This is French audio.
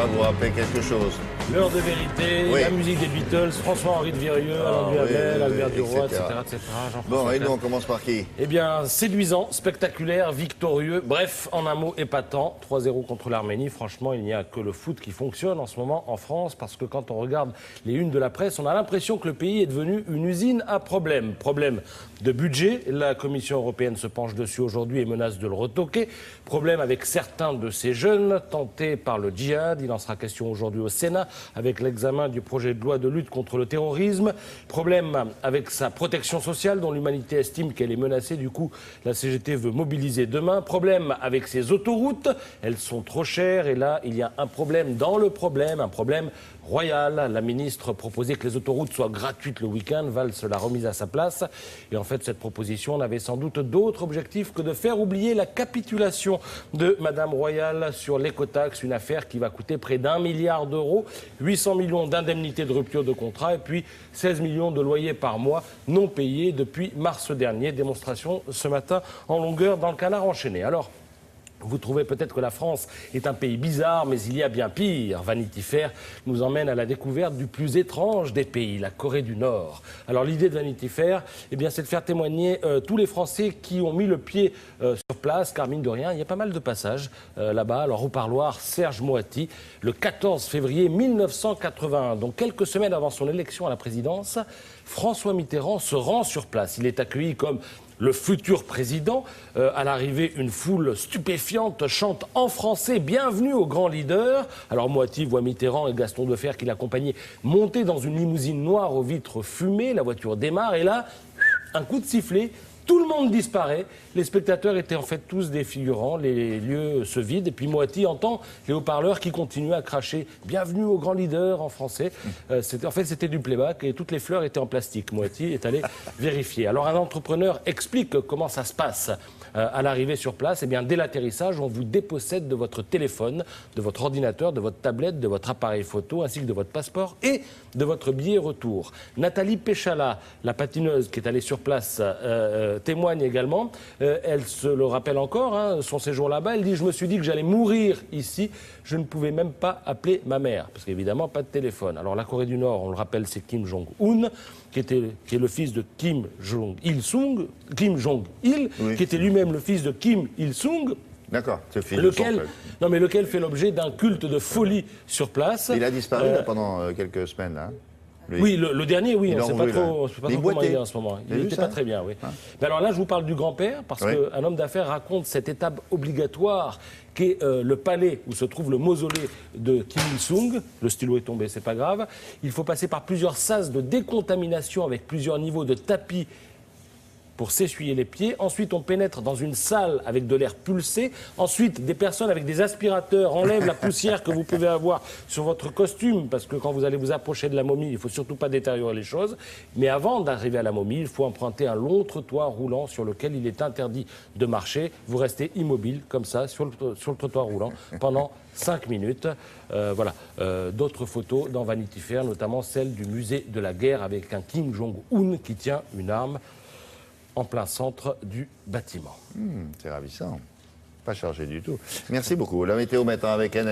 vous rappeler quelque chose? L'heure de vérité, Oui. la musique des Beatles, François-Henri de Virieux, Alain Duhamel, Albert Duroy, etc. Bon, et nous, on commence par qui? Eh bien, séduisant, spectaculaire, victorieux, bref, en un mot, épatant. 3-0 contre l'Arménie. Franchement, il n'y a que le foot qui fonctionne en ce moment en France, parce que quand on regarde les unes de la presse, on a l'impression que le pays est devenu une usine à problèmes. Problème de budget, la Commission européenne se penche dessus aujourd'hui et menace de le retoquer. Problème avec certains de ces jeunes tentés par le djihad. Il en sera question aujourd'hui au Sénat avec l'examen du projet de loi de lutte contre le terrorisme. Problème avec sa protection sociale dont l'humanité estime qu'elle est menacée. Du coup, la CGT veut mobiliser demain. Problème avec ses autoroutes. Elles sont trop chères et là, il y a un problème dans le problème, un problème royal. La ministre proposait que les autoroutes soient gratuites le week-end. Valls l'a remise à sa place. Et en fait, cette proposition n'avait sans doute d'autres objectifs que de faire oublier la capitulation de Madame Royal sur l'écotaxe, une affaire qui va coûter près d'1 milliard d'euros, 800 millions d'indemnités de rupture de contrat et puis 16 millions de loyers par mois non payés depuis mars dernier. Démonstration ce matin en longueur dans le Canard enchaîné. Alors, vous trouvez peut-être que la France est un pays bizarre, mais il y a bien pire. Vanity Fair nous emmène à la découverte du plus étrange des pays, la Corée du Nord. Alors l'idée de Vanity Fair, eh bien, c'est de faire témoigner tous les Français qui ont mis le pied sur place, car mine de rien, il y a pas mal de passages là-bas. Alors au parloir, Serge Moati, le 14 février 1981, donc quelques semaines avant son élection à la présidence, François Mitterrand se rend sur place. Il est accueilli comme le futur président. À l'arrivée, une foule stupéfiante chante en français « Bienvenue au grand leader ». Alors Moati voit Mitterrand et Gaston Defferre qui l'accompagnaient monter dans une limousine noire aux vitres fumées. La voiture démarre et là, un coup de sifflet. Tout le monde disparaît. Les spectateurs étaient en fait tous des figurants. Les lieux se vident. Et puis Moati entend les haut-parleurs qui continuent à cracher « Bienvenue au grand leader » en français. En fait, c'était du playback et toutes les fleurs étaient en plastique. Moati est allé vérifier. Alors, un entrepreneur explique comment ça se passe à l'arrivée sur place. Eh bien, dès l'atterrissage, on vous dépossède de votre téléphone, de votre ordinateur, de votre tablette, de votre appareil photo, ainsi que de votre passeport et de votre billet retour. Nathalie Péchala, la patineuse qui est allée sur place, témoigne également. Elle se le rappelle encore, son séjour là-bas. Elle dit « Je me suis dit que j'allais mourir ici. Je ne pouvais même pas appeler ma mère. » Parce qu'évidemment, pas de téléphone. Alors la Corée du Nord, on le rappelle, c'est Kim Jong-un, qui est le fils de Kim Jong-il, oui, qui était lui-même le fils de Kim Il-sung. D'accord, ce film. Lequel fait l'objet d'un culte de folie sur place. Il a disparu là, pendant quelques semaines, là. Lui. Oui, le dernier, oui, on ne sait pas trop comment il est en ce moment. Il n'était pas très bien, oui. Mais alors là, je vous parle du grand-père, parce qu'un homme d'affaires raconte cette étape obligatoire qu'est le palais où se trouve le mausolée de Kim Il-sung. Le stylo est tombé, c'est pas grave. Il faut passer par plusieurs sas de décontamination avec plusieurs niveaux de tapis pour s'essuyer les pieds. Ensuite, on pénètre dans une salle avec de l'air pulsé. Ensuite, des personnes avec des aspirateurs enlèvent la poussière que vous pouvez avoir sur votre costume, parce que quand vous allez vous approcher de la momie, il ne faut surtout pas détériorer les choses. Mais avant d'arriver à la momie, il faut emprunter un long trottoir roulant sur lequel il est interdit de marcher. Vous restez immobile, comme ça, sur le trottoir roulant, pendant 5 minutes. Voilà. D'autres photos dans Vanity Fair, notamment celle du musée de la guerre avec un Kim Jong-un qui tient une arme en plein centre du bâtiment. C'est ravissant. Pas chargé du tout. Merci beaucoup. La météo maintenant avec Anna.